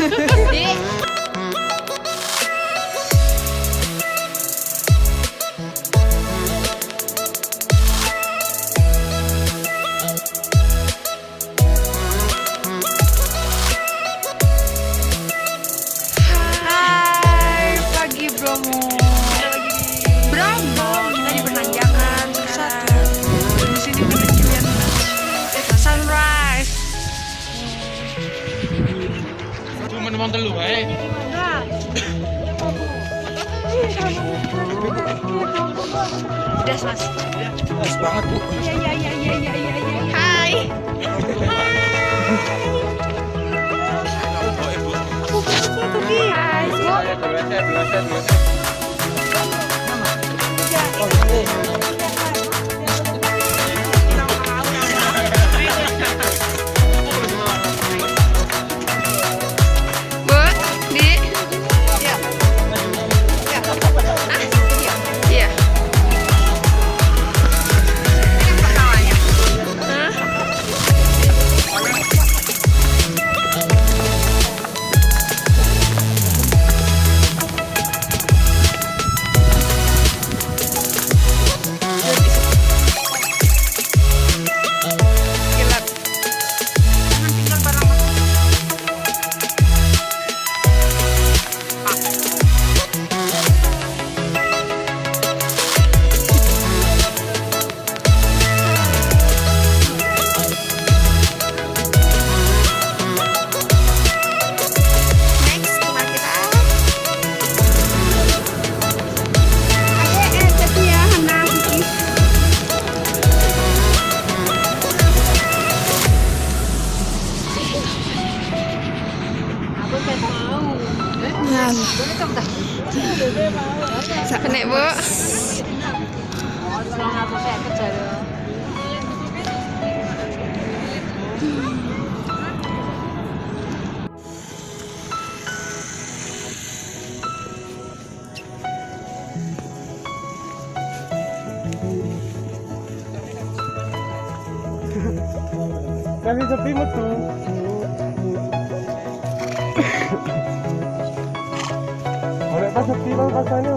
Dik. Hai, pagi Bromo. Bromo, kita di Penanjakan sekarang. Di sini menuju yang sunrise. Cuma numpang telu ae. Pedas, Mas. Pas banget, Bu. Iya. Hai. Hai, Bu. Bu, Di. Iya. Iya. Ini pertamanya. Hah? Gila. Jangan tinggal barang Mas. Next, kemana kita? Tapi ya, Hana Kiki. Nek, Bu. Kasih sepi metu. Oleh pas sepi bang pasanya.